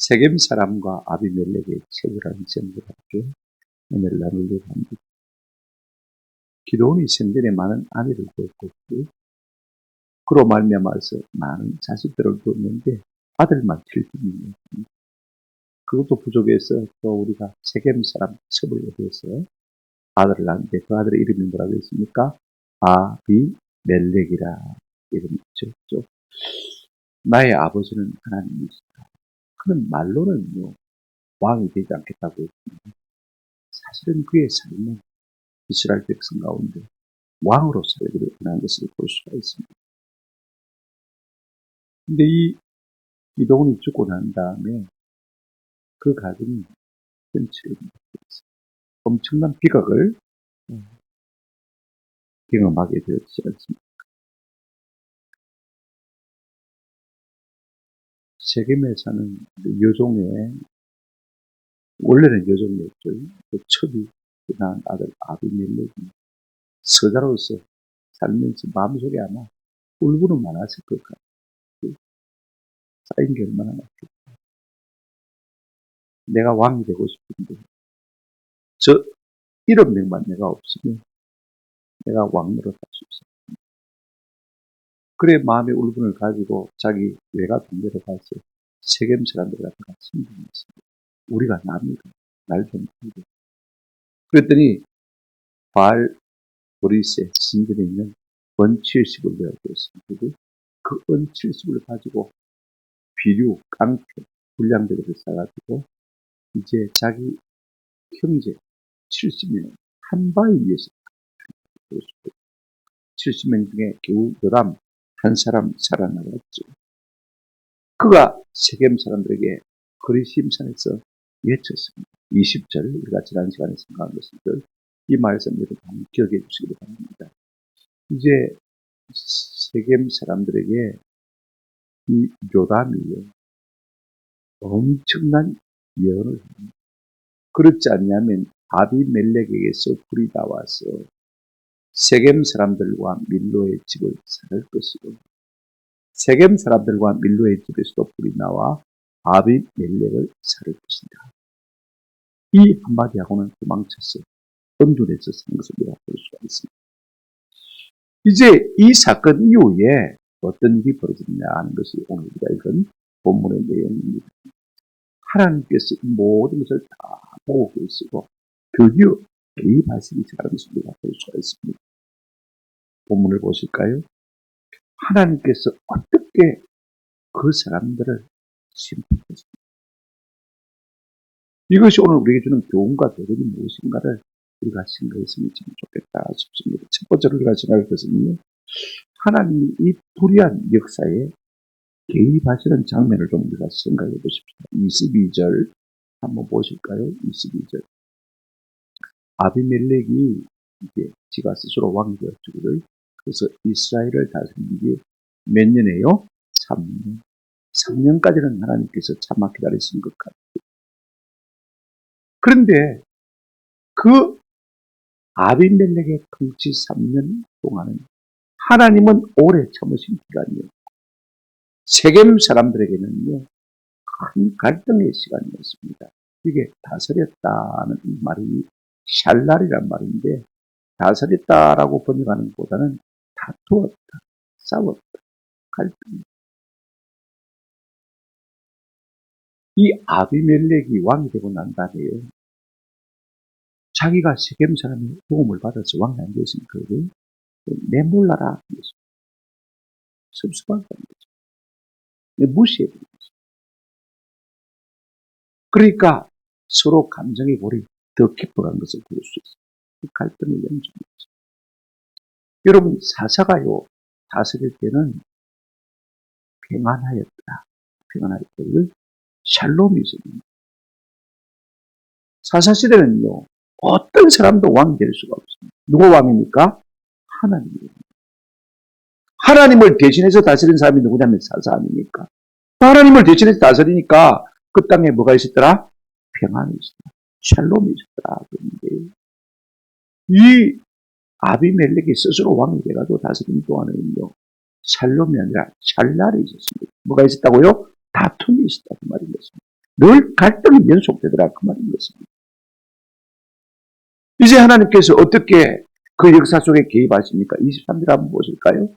세겜 사람과 아비멜렉의 최후라는 제목을 함께 오늘 나누려고 합니다. 기드온이 생전에 많은 아내를 두었고 그로 말미암아서 많은 자식들을 두었는데 아들만 7명이었습니다. 그것도 부족해서 또 우리가 세겜 사람 첩을 해서 아들을 낳는데 그 아들의 이름이 뭐라고 했습니까? 아비멜렉이라 이름이 지었죠. 나의 아버지는 하나님이시다. 그는 말로는요 왕이 되지 않겠다고 했습니다. 사실은 그의 삶은 이스라엘 백성 가운데 왕으로 살기를 원하는 것을 볼 수가 있습니다. 근데 이 기드온이 죽고 난 다음에 그 가정이 전체를 엄청난 비극을 경험하게 되었지 않습니까? 세겜에 사는 여종의 원래는 여종이었죠. 그 첩이 낳은 아들 아비멜렉이 서자로서 살면서 마음속에 아마 울분은 많았을 것 같아요. 쌓인 게 얼마나 많겠다. 내가 왕이 되고 싶은데 저 1억 명만 내가 없으면 내가 왕으로 살 수 있어. 그래 마음의 울분을 가지고 자기 외가 동네로 가서 세겜 사람들 앞에 신분했습니다. 우리가 납니다. 날 좀 보고. 그랬더니 바알 보리스의 신전에 있는 은 70을 내어주었습니다. 그 은 70을 가지고 비료, 깡패, 불량들을 싸가지고 이제 자기 형제 70명 한 바위 위에서 70명 중에 겨우 요람 한 사람 살아나갔죠. 그가 세겜 사람들에게 그리심산에서 외쳤습니다. 20절 우리가 지난 시간에 생각한 것을 이 말씀 여러분 한번 기억해 주시기 바랍니다. 이제 세겜 사람들에게 이 요담이요 엄청난 예언을 합니다. 그렇지 않냐면 아비멜렉에게서 불이 나와서 세겜 사람들과 밀로의 집을 살 것이고 세겜 사람들과 밀로의 집에서도 불이 나와 아비멜렉을 살을 것이다. 이 한마디하고는 도망쳐서 언둔에서 산 것을 우리가 볼 수가 있습니다. 이제 이 사건 이후에 어떤 일이 벌어졌냐 하는 것이 오늘 우리가 읽은 본문의 내용입니다. 하나님께서 모든 것을 다 보고 계시고 드디어 개입하시기 시작하는 것을 우리가 볼 수가 있습니다. 본문을 보실까요? 하나님께서 어떻게 그 사람들을 심판했습니까? 이것이 오늘 우리에게 주는 교훈과 도전이 무엇인가를 우리가 생각했으면 참 좋겠다 싶습니다. 첫 번째로 우리가 생각할 것은요, 하나님이 이 불의한 역사에 개입하시는 장면을 좀 우리가 생각해 보십시다. 22절 한번 보실까요? 22절. 아비멜렉이 이제 지가 스스로 왕이 되었기를 그래서 이스라엘을 다스린 게 몇 년이에요? 3년. 3년까지는 하나님께서 참아 기다리신 것 같아요. 그런데 그 아비멜렉의 통치 3년 동안은 하나님은 오래 참으신 기간이었고 세겜 사람들에게는요 큰 갈등의 시간이었습니다. 이게 다스렸다는 말이 샬랄이란 말인데 다스렸다라고 번역하는 것보다는 다투었다, 싸웠다, 갈등. 이 아비멜렉이 왕이 되고 난 다음에요. 자기가 세겜 사람의 도움을 받아서 왕이 안 되었으니까 그를 내몰라라. 섭섭하게 하는 거죠. 무시해버린 거죠. 그러니까 서로 감정의 골이 더 깊어간 것을 볼 수 있어요. 그 갈등의 연중이죠. 여러분 사사가요 다스릴 때는 평안하였다. 평안하였다를 샬롬이 있습니다. 사사시대는요 어떤 사람도 왕이 될 수가 없습니다. 누가 왕입니까? 하나님입니다. 하나님을 대신해서 다스리는 사람이 누구냐면 사사 아닙니까? 하나님을 대신해서 다스리니까 그 땅에 뭐가 있었더라? 평안이 있었더라. 샬롬이 있었더라. 그런데 이 아비멜렉이 스스로 왕이 돼가지고 다스리는 동안에는요. 샬롬이 아니라 샬랄이 있었습니다. 뭐가 있었다고요? 다툼이 있었다고 말인 것입니다. 늘 갈등이 연속되더라 그 말인 것입니다. 이제 하나님께서 어떻게 그 역사 속에 개입하십니까? 23절 한번 보실까요?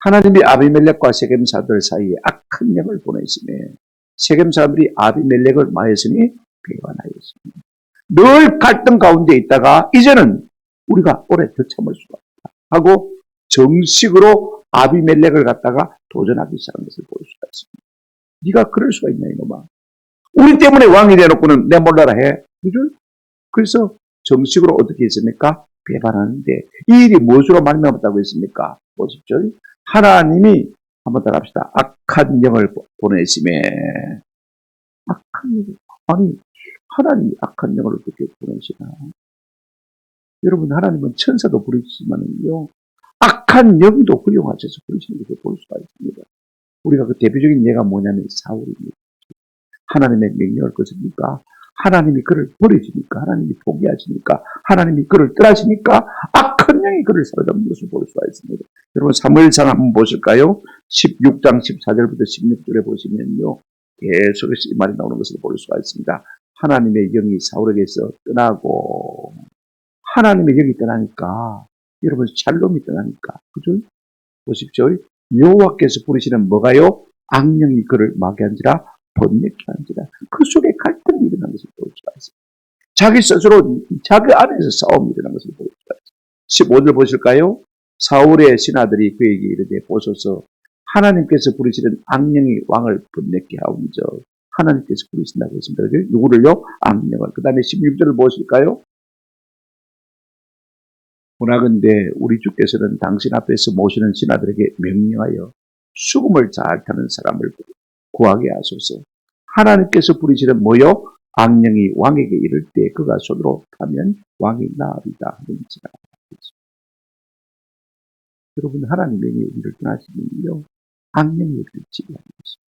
하나님이 아비멜렉과 세겜 사람들 사이에 악한 영을 보내시네. 세겜 사람들이 아비멜렉을 마였으니 배반하였습니다. 늘 갈등 가운데 있다가 이제는 우리가 오래 더 참을 수가 없다 하고 정식으로 아비멜렉을 갖다가 도전하기 시작한 것을 볼 수가 있습니다. 네가 그럴 수가 있냐 이놈아. 우리 때문에 왕이 되어놓고는 내 몰라라 해. 그죠? 그래서 정식으로 어떻게 했습니까? 배반하는데 이 일이 무엇으로 말미암았다고 했습니까? 보십시오. 하나님이 한번 더 갑시다. 악한 영을 보내심에 악한 영. 아니 하나님이 악한 영을 어떻게 보내시나? 여러분 하나님은 천사도 부르시지만요 악한 영도 허용하셔서 부르시는 것을 볼 수가 있습니다. 우리가 그 대표적인 예가 뭐냐면 사울입니다. 하나님의 명령을 거스르니까 하나님이 그를 버리시니까 하나님이 포기하시니까 하나님이 그를 떠나시니까 악한 영이 그를 사로잡는 것을 볼 수가 있습니다. 여러분 사무엘상 한번 보실까요? 16장 14절부터 16절에 보시면요 계속해서 이 말이 나오는 것을 볼 수가 있습니다. 하나님의 영이 사울에게서 떠나고 하나님의 영이 떠나니까 여러분 샬롬이 떠나니까 그죠? 보십시오. 여호와께서 부르시는 뭐가요? 악령이 그를 마귀한지라 번뇌케 한지라. 그 속에 갈등이 일어난 것을 볼 수가 있습니다. 자기 스스로 자기 안에서 싸움이 일어난 것을 볼 수가 있습니다. 15절 보실까요? 사울의 신하들이 그에게 이르되 보소서 하나님께서 부르시는 악령이 왕을 번뇌케 하온즉 하나님께서 부르신다고 했습니다. 누구를요? 악령을. 그 다음에 16절을 보실까요? 원하건대 우리 주께서는 당신 앞에서 모시는 신하들에게 명령하여 수금을 잘 타는 사람을 구하게 하소서. 하나님께서 부르시는 뭐요? 악령이 왕에게 이를 때 그가 손으로 타면 왕이 나으리다 하는지라. 여러분 하나님의 영이 우리를 떠나시면요 악령이 우리를 지배하는 것입니다.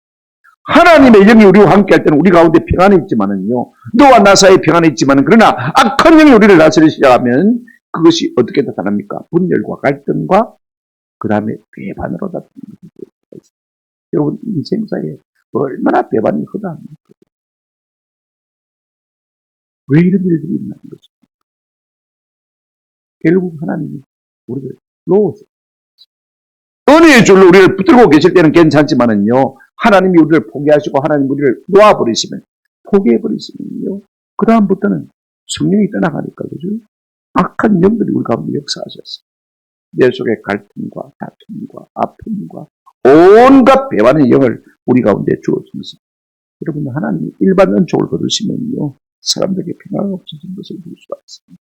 하나님의 영이 우리와 함께 할 때는 우리 가운데 평안이 있지만은요 너와 나 사이에 평안이 있지만은 그러나 악한 영이 우리를 다스리기 시작하면 그것이 어떻게 나타납니까? 분열과 갈등과 그 다음에 배반으로 나타나는 것입니다. 여러분 인생사에 얼마나 배반이 허다합니까? 왜 이런 일들이 있나는 것입니까? 결국 하나님이 우리를 놓으세요. 은혜의 줄로 우리를 붙들고 계실 때는 괜찮지만은요 하나님이 우리를 포기하시고 하나님이 우리를 놓아버리시면 포기해버리시면요 그 다음부터는 성령이 떠나가니까 그죠? 악한 영들이 우리 가운데 역사하셨어요. 내 속에 갈등과 다툼과 아픔과 온갖 배반의 영을 우리 가운데 주어주면서 여러분 하나님이 일반 은총을 거두시면요 사람들에게 평화가 없어진 것을 볼 수가 있습니다.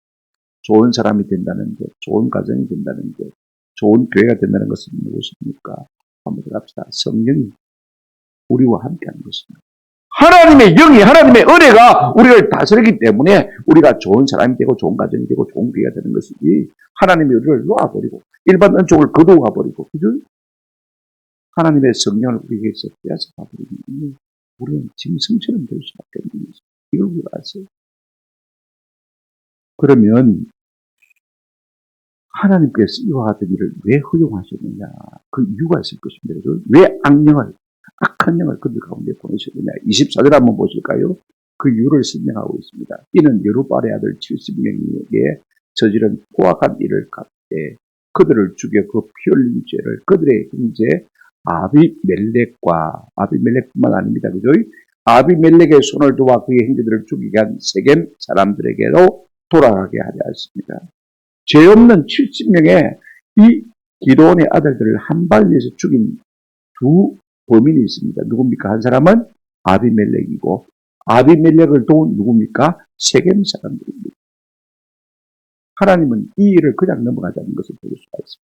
좋은 사람이 된다는 것, 좋은 가정이 된다는 것, 좋은 교회가 된다는 것은 무엇입니까? 한번 들어갑시다. 성령이 우리와 함께하는 것입니다. 하나님의 영이 하나님의 은혜가 우리를 다스리기 때문에 우리가 좋은 사람이 되고 좋은 가정이 되고 좋은 교회가 되는 것이지 하나님이 우리를 놓아버리고 일반 은총을 거두어 가버리고 그죠? 하나님의 성령을 우리에게서 빼앗아 가버리면 우리는 짐승처럼 될 수밖에 없는 것입니다. 이걸 우리가 아세요? 그러면 하나님께서 이와 같은 일을 왜 허용하셨느냐? 그 이유가 있을 것입니다. 왜 악한 영을 그들 가운데 보내셨느냐? 24절 한번 보실까요? 그 이유를 설명하고 있습니다. 이는 여루발의 아들 70명에게 저지른 포악한 일을 갚되 그들을 죽여 그 피 흘린 죄를 그들의 형제 아비멜렉뿐만 아닙니다. 그죠? 아비멜렉의 손을 도와 그의 형제들을 죽이게 한 세겜 사람들에게로 돌아가게 하려 하십니다. 죄 없는 70명의 이 기드온의 아들들을 한 발리에서 죽인 두 범인이 있습니다. 누굽니까? 한 사람은 아비멜렉이고 아비멜렉을 도운 누굽니까? 세겜 사람들입니다. 하나님은 이 일을 그냥 넘어가자는 것을 볼 수가 있습니다.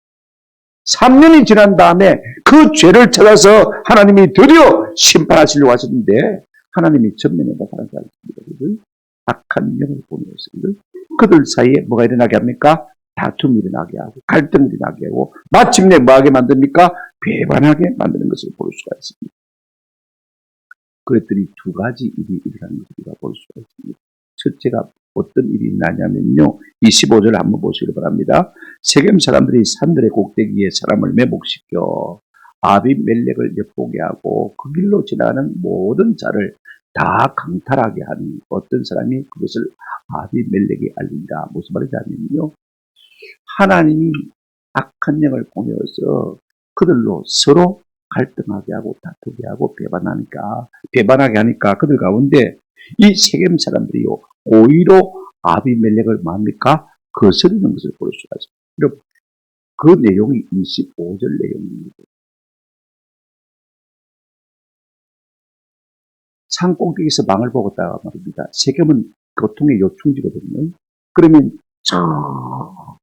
3년이 지난 다음에 그 죄를 찾아서 하나님이 드디어 심판하시려고 하셨는데 하나님이 전면에 나타나지 않습니다. 악한 영을 보내었습니다. 그들 사이에 뭐가 일어나게 합니까? 다툼이 일어나게 하고 갈등이 일어나게 하고 마침내 뭐하게 만듭니까? 배반하게 만드는 것을 볼 수가 있습니다. 그랬더니 두 가지 일이 일어나는 것을 우리가 볼 수가 있습니다. 첫째가 어떤 일이 있냐면요. 25절 한번 보시기 바랍니다. 세겜 사람들이 산들의 꼭대기에 사람을 매복시켜 아비멜렉을 엿보게 하고 그 길로 지나가는 모든 자를 다 강탈하게 하니 어떤 사람이 그것을 아비멜렉이 알린다. 무슨 말인지 아면요, 하나님이 악한 영을 보내어서 그들로 서로 갈등하게 하고 다투게 하고 배반하게 하니까 그들 가운데 이 세겜 사람들이요, 오히려 아비멜렉을 뭡니까? 거스르는 것을 볼 수가 있습니다. 여러분, 그 내용이 25절 내용입니다. 산 꼭대기에서 망을 보았다가 말입니다. 세겜은 고통의 요충지거든요. 그러면 저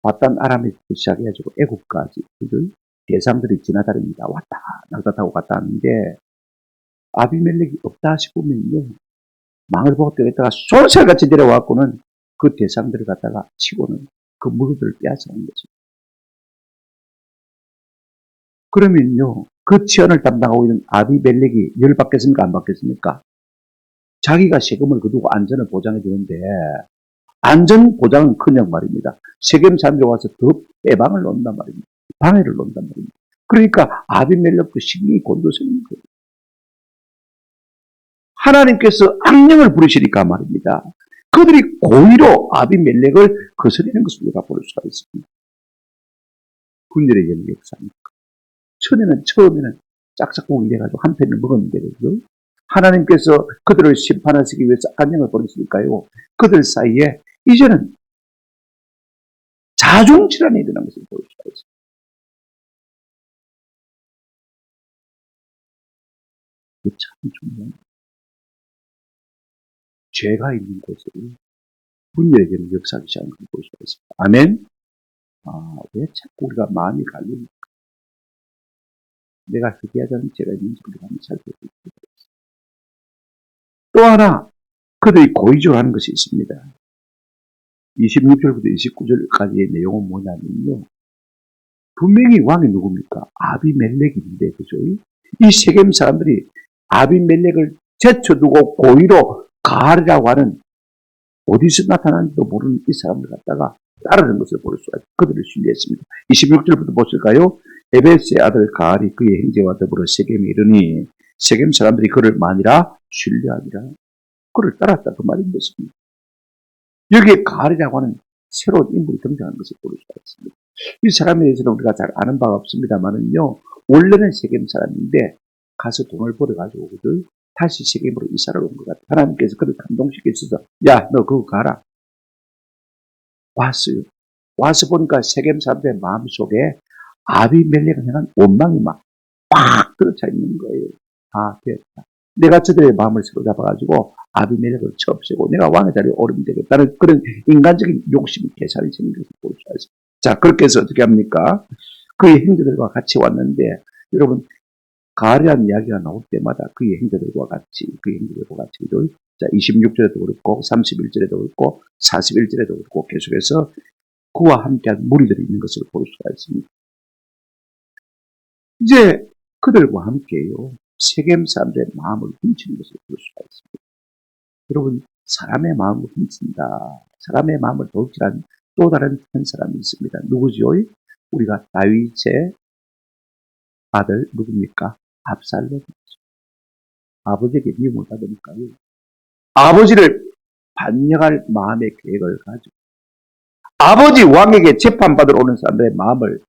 바단 아람에서 시작해가지고 애국까지 그들 대상들이 지나다닙니다. 왔다 낙타 타고 갔다 하는데 아비멜렉이 없다 싶으면요, 망을 보고 떠있다가 쏠살같이 내려와갖고는 그 대상들을 갖다가 치고는 그 무릇을 빼앗아온 거죠. 그러면요, 그 치안을 담당하고 있는 아비멜렉이 열받겠습니까? 안 받겠습니까? 자기가 세금을 거두고 안전을 보장해 주는데 안전 보장은 그냥 말입니다. 세겜 사람들이 와서 더 빼방을 놓는단 말입니다. 방해를 놓는단 말입니다. 그러니까 아비멜렉도 심히 곤두서는 거예요. 하나님께서 악령을 부르시니까 말입니다. 그들이 고의로 아비멜렉을 거스르는 것을 우리가 볼 수가 있습니다. 군대의 역사입니다. 처음에는 짝짝꿍 이래가지고 한 편을 먹었는데, 그죠? 하나님께서 그들을 심판하시기 위해서 악령을 보내시니까요, 그들 사이에 이제는 자중질환이 일어난 것을 볼 수가 있습니다. 참 중요합니다. 죄가 있는 곳을 분열에게는 역사하기 시작하는 것을 볼 수가 있습니다. 아멘? 왜 자꾸 우리가 마음이 갈립니까? 내가 회개하지 않은 죄가 있는지 우리가 한번 살펴보겠습니다. 또 하나, 그들이 고의적으로 하는 것이 있습니다. 26절부터 29절까지의 내용은 뭐냐면요, 분명히 왕이 누굽니까? 아비멜렉인데, 그죠? 이 세겜 사람들이 아비멜렉을 제쳐두고 고의로 가하리라고 하는, 어디서 나타나는지도 모르는 이 사람들 갖다가 따르는 것을 볼 수가 있습니다. 그들을 신뢰했습니다. 26절부터 보실까요? 에베스의 아들 가알이 그의 형제와 더불어 세겜에 이르니 세겜 사람들이 그를 만이라 신뢰하니라. 그를 따랐다, 그 말인 것입니다. 여기에 가알이라고 하는 새로운 인물이 등장하는 것을 볼 수가 있습니다. 이 사람에 대해서는 우리가 잘 아는 바가 없습니다만은요, 원래는 세겜 사람인데 가서 돈을 벌어가지고 그들 다시 세겜으로 이사를 온 것 같아요. 하나님께서 그를 감동시켜주셔서, 야, 너 그거 가라. 왔어요. 와서 보니까 세겜 사람들의 마음속에 아비멜렉을 향한 원망이 막 팍 들어차 있는 거예요. 됐다. 내가 저들의 마음을 사로잡아가지고 아비멜렉을 처없애고 내가 왕의 자리에 오르면 되겠다는 그런 인간적인 욕심이 계산이 생긴 것을 볼 수가 있습니다. 자, 그렇게 해서 어떻게 합니까? 그의 형제들과 같이 왔는데, 여러분, 가을이라는 이야기가 나올 때마다 그의 형제들과 같이, 자, 26절에도 그렇고, 31절에도 그렇고, 41절에도 그렇고, 계속해서 그와 함께한 무리들이 있는 것을 볼 수가 있습니다. 이제 그들과 함께요, 세겜 사람들의 마음을 훔치는 것을 볼 수가 있습니다. 여러분, 사람의 마음을 훔친다. 사람의 마음을 도둑질한 또 다른 한 사람이 있습니다. 누구죠? 우리가 다윗의 아들 누굽니까? 압살롬이죠. 아버지에게 미움을 받으니까요, 아버지를 반역할 마음의 계획을 가지고 아버지 왕에게 재판받으러 오는 사람들의 마음을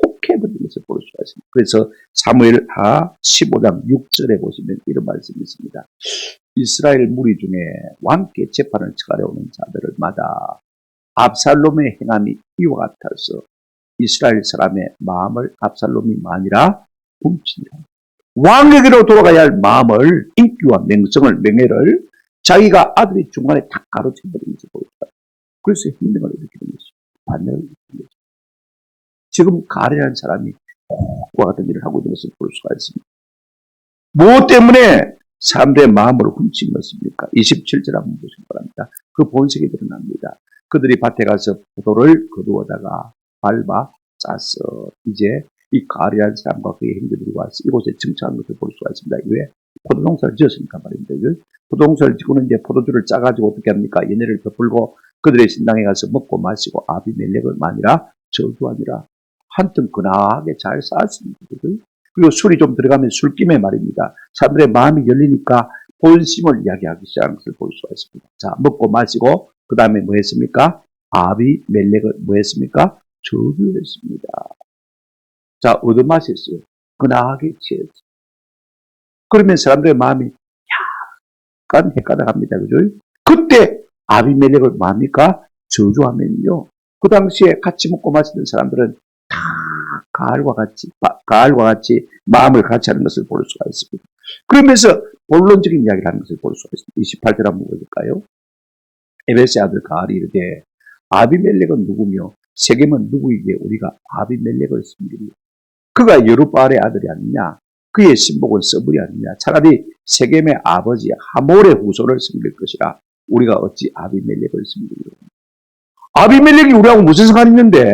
혹해버리는 것을 볼 수가 있습니다. 그래서 사무엘하 15장 6절에 보시면 이런 말씀이 있습니다. 이스라엘 무리 중에 왕께 재판을 처하려 오는 자들마다 압살롬의 행함이 이와 같아서 이스라엘 사람의 마음을 압살롬이 아니라 훔치니라. 왕에게로 돌아가야 할 마음을, 인기와 명예를 자기가 아들이 중간에 다 가로채버리는 것을 보였다. 그래서 힘듦을 일으키는 것이죠. 반역을 일으키는 것이죠. 지금 가랴라는 사람이 그와 같은 일을 하고 있는 것을 볼 수가 있습니다. 무엇 때문에 사람들의 마음을 훔친 것입니까? 27절 한번 보시기 바랍니다. 그 본색이 드러납니다. 그들이 밭에 가서 포도를 거두어다가 밟아 짜서 이제 이 가랴한 사람과 그의 형제들이 와서 이곳에 정착한 것을 볼 수가 있습니다. 왜? 포도농사를 지었으니까 말입니다. 포도농사를 짓고는 이제 포도주를 짜가지고 어떻게 합니까? 얘네를 덮을고 그들의 신당에 가서 먹고 마시고 아비멜렉을 아니라 저주하니라. 한틈 근하게 잘 쌓았습니다. 그리고 술이 좀 들어가면 술김에 말입니다. 사람들의 마음이 열리니까 본심을 이야기하기 시작하는 것을 볼 수가 있습니다. 자, 먹고 마시고 그 다음에 뭐 했습니까? 아비멜렉은 뭐 했습니까? 저주했습니다. 자, 얻어마셨어요. 근하게 취했어요. 그러면 사람들의 마음이 약간 헷갈려갑니다. 그죠? 그때 아비멜렉을 뭡니까? 저주하면요. 그 당시에 같이 먹고 마시던 사람들은 다 가을과 같이 마음을 같이 하는 것을 볼 수가 있습니다. 그러면서 본론적인 이야기를 하는 것을 볼 수가 있습니다. 28절 한번 볼까요? 에베스의 아들 가알이 이르되 아비멜렉은 누구며 세겜은 누구이기에 우리가 아비멜렉을 섬기리. 그가 여룻바알의 아들이 아니냐? 그의 신복은 서불이 아니냐? 차라리 세겜의 아버지 하몰의 후손을 섬길 것이라. 우리가 어찌 아비멜렉을 섬기리요? 아비멜렉이 우리하고 무슨 상관이 있는데?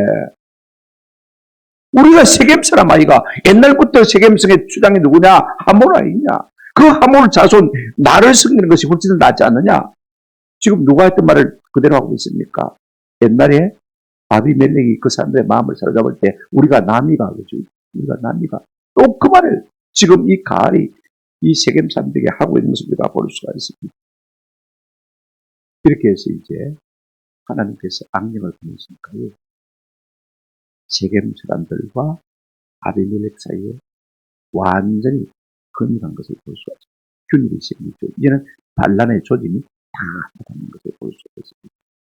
우리가 세겜 사람 아이가 옛날부터 세겜성의 주장이 누구냐? 하몰 아니냐? 그 하몰 자손 나를 섬기는 것이 훨씬 더 낫지 않느냐? 지금 누가 했던 말을 그대로 하고 있습니까? 옛날에 아비멜렉이 그 사람들의 마음을 사로잡을 때 우리가 남이가 그죠? 우리가 남이가 또 그 말을 지금 이 가알이 이 세겜 사람들에게 하고 있는 것을 우리가 볼 수가 있습니다. 이렇게 해서 이제 하나님께서 악령을 보내시니까요. 세겜 사람들과 아비멜렉 사이에 완전히 건일한 것을 볼 수가 있습니다. 균일이 생기죠. 이제는 반란의 조짐이 다 나타나는 것을 볼 수가 있습니다.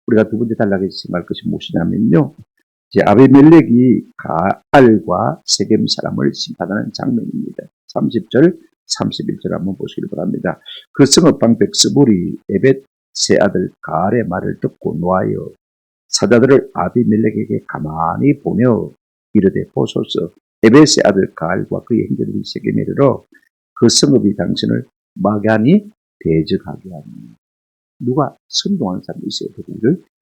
우리가 두 번째 단락에서 생각할 것이 무엇이냐면요. 이제 아비멜렉이 가알과 세겜 사람을 심판하는 장면입니다. 30절, 31절 한번 보시길 바랍니다. 그 성읍방백 스불이 에벳의 아들 가알의 말을 듣고 노하여 사자들을 아비멜렉에게 가만히 보내어 이르되 보소서 에벳의 아들 가알과 그의 형제들이 세겜에 이르러 그 성읍이 당신을 막연히 대적하게 하니. 누가 선동하는 사람이 있어야 되고,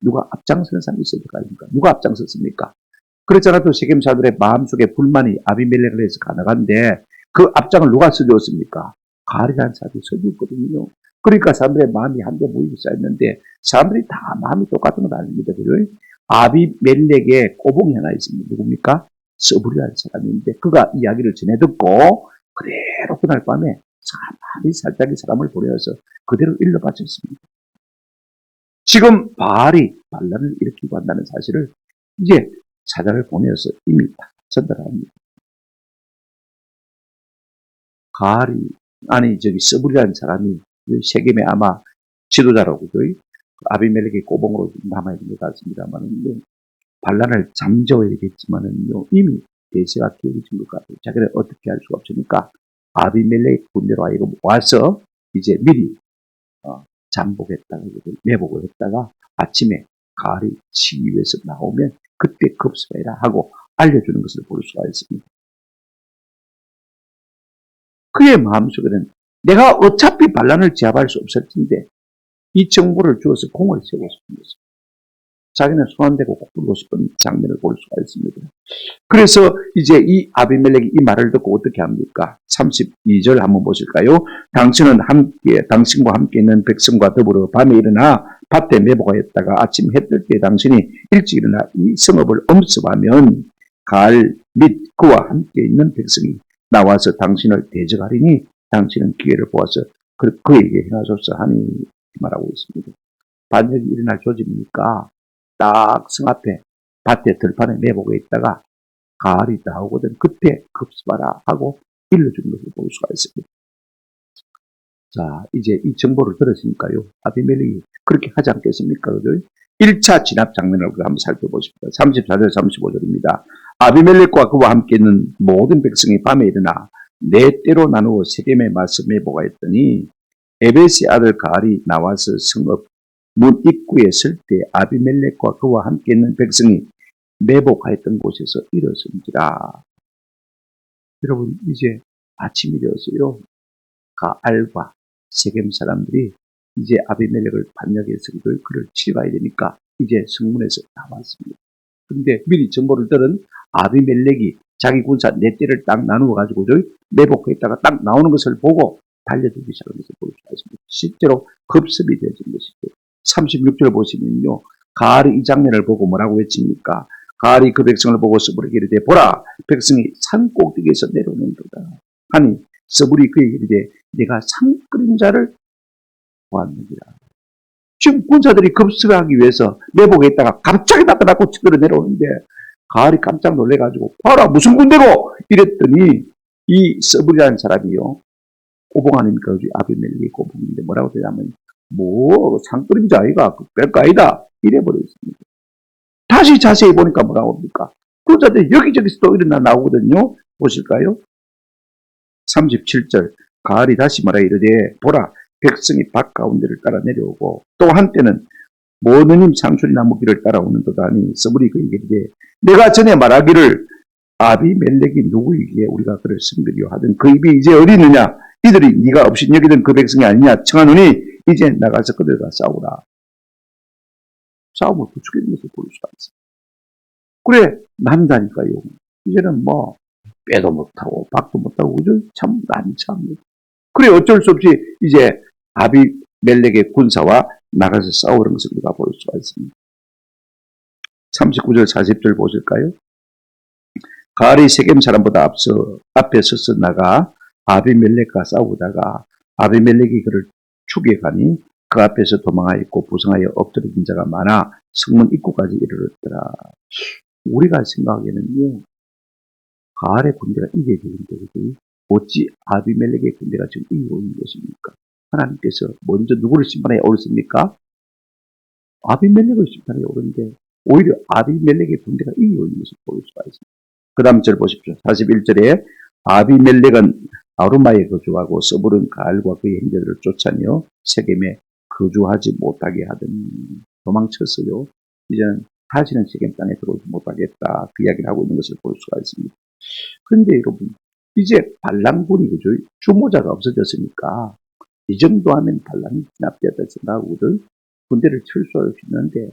누가 앞장서는 사람이 있어야 될 거 아닙니까? 누가 앞장섰습니까? 그렇잖아도 세겜 사람들의 마음속에 불만이 아비멜렉을 해서 가능한데 그 앞장을 누가 서주었습니까? 가알이라는 사람이 서주었거든요. 그러니까 사람들의 마음이 한데 모이고 쌓였는데 사람들이 다 마음이 똑같은 건 아닙니다. 아비멜렉의 꼬봉이 하나 있습니다. 누굽니까? 서불이라는 사람인데 그가 이야기를 전해 듣고 그대로 그날 밤에 가만히 살짝이 사람을 보내어서 그대로 일러 바쳤습니다. 지금 바알이 반란을 일으키고 한다는 사실을 이제 사자를 보내어서 이미 다 전달합니다. 가알이 서불이라는 사람이 세겜의 아마 지도자라고 아비멜렉의 꼬봉으로 남아있는 것 같습니다만 반란을 잠재워야 되겠지만은요 이미 대세가 기울어진 것 같아요. 자기는 어떻게 할 수가 없으니까 아비멜렉 군대로 하여금 와서 이제 미리 잠복했다가 매복을 했다가 아침에 가알이 치기 위해서 나오면 그때 급습해라 하고 알려주는 것을 볼 수가 있습니다. 그의 마음속에는 내가 어차피 반란을 제압할 수 없을 텐데 이 정보를 주어서 공을 세우고 싶은 것입니다. 자기는 손 안 대고 꼭 부르고 싶은 장면을 볼 수가 있습니다. 그래서 이제 이 아비멜렉이 이 말을 듣고 어떻게 합니까? 32절 한번 보실까요? 당신과 함께 있는 백성과 더불어 밤에 일어나 밭에 매복하였다가 아침 해 뜰 때 당신이 일찍 일어나 이 성읍을 엄습하면 가알 및 그와 함께 있는 백성이 나와서 당신을 대적하리니 당신은 기회를 보아서 그에게 행하소서 하니 말하고 있습니다. 반역이 일어날 조짐이니까 딱 성 앞에 밭에 들판에 매복해 있다가 가을이 나오거든 그때 급습하라 하고 일러주는 것을 볼 수가 있습니다. 자, 이제 이 정보를 들었으니까요. 아비멜렉이 그렇게 하지 않겠습니까? 그죠? 1차 진압 장면을 한번 살펴보십시다. 34절, 35절입니다. 아비멜렉과 그와 함께 있는 모든 백성이 밤에 일어나 네 때로 나누어 세겜에 맞서 매복하였더니 에벳의 아들 가알이 나와서 성읍 문 입구에 설 때 아비멜렉과 그와 함께 있는 백성이 매복하였던 곳에서 일어선지라. 여러분 이제 아침이 되었어요. 가알과 세겜 사람들이 이제 아비멜렉을 반역해서 그를 치러가야 되니까 이제 성문에서 나왔습니다. 그런데 미리 정보를 들은 아비멜렉이 자기 군사 네 떼를 딱 나누어 가지고 매복했다가 딱 나오는 것을 보고 달려들기 시작한 것을 볼 수가 있습니다. 실제로 급습이 되어진 것이죠. 36절 보시면요. 가알이 이 장면을 보고 뭐라고 외칩니까? 가을이 그 백성을 보고 서불에게 이르되 보라 백성이 산 꼭대기에서 내려오는도다 하니 서불이 그에게 이르되 내가 산 그림자를 보았느니라. 지금 군사들이 급습하기 위해서 내복에 있다가 갑자기 나타나고 치들어 내려오는데 가을이 깜짝 놀래가지고 봐라 무슨 군대고 이랬더니 이 서불이라는 사람이요 고봉 아닙니까? 아비멜렉이 고봉인데 뭐라고 되냐면 뭐 산그림자 아이가 별거 아니다 이래버렸습니다. 다시 자세히 보니까 뭐라고 합니까? 군사들이 여기저기서 또 일어나 나오거든요. 보실까요? 37절 가을이 다시 말하 이르되 보라 백성이 밭 가운데를 따라 내려오고 또 한때는 모느님 상수리 나무 길을 따라오는도다 하니 서불이 그에게 이르되 내가 전에 말하기를 아비멜렉이 누구이기에 우리가 그를 섬기려 하든 그 입이 이제 어디 있느냐 이들이 네가 없이 여기던 그 백성이 아니냐 청하노니 이제 나가서 그들과 싸우라. 싸움을 부추기는 것을 볼 수가 있습니다. 그래 난다니까요. 이제는 뭐 빼도 못하고 박도 못하고 그죠? 참 난처합니다. 그래 어쩔 수 없이 이제 아비멜렉의 군사와 나가서 싸우는 것을 우리가 볼 수가 있습니다. 39절 40절 보실까요? 가을이 세겜 사람보다 앞에 서서 나가 아비멜렉과 싸우다가 아비멜렉이 그를 추격하니 그 앞에서 도망하였고 부상하여 엎드려진 자가 많아 성문 입구까지 이르렀더라. 우리가 생각하기에는요. 가을의 군대가 이겨야 되는데 어찌 아비멜렉의 군대가 지금 이기고 있는 것입니까? 하나님께서 먼저 누구를 심판하에 오르십니까? 아비멜렉을 심판하에 오르는데 오히려 아비멜렉의 군대가 이기고 있는 것을 볼 수가 있습니다. 그 다음 절 보십시오. 41절에 아비멜렉은 아루마에 거주하고 서불은 가을과 그의 형제들을 쫓아내어 세겜에 거주하지 못하게 하더니 도망쳤어요. 이제는 다시는 세겜 땅에 들어오지 못하겠다. 그 이야기를 하고 있는 것을 볼 수가 있습니다. 그런데 여러분 이제 반란군이 그죠? 주모자가 없어졌으니까 이 정도 하면 반란이 진압되었다 생각하고들 군대를 철수할 수 있는데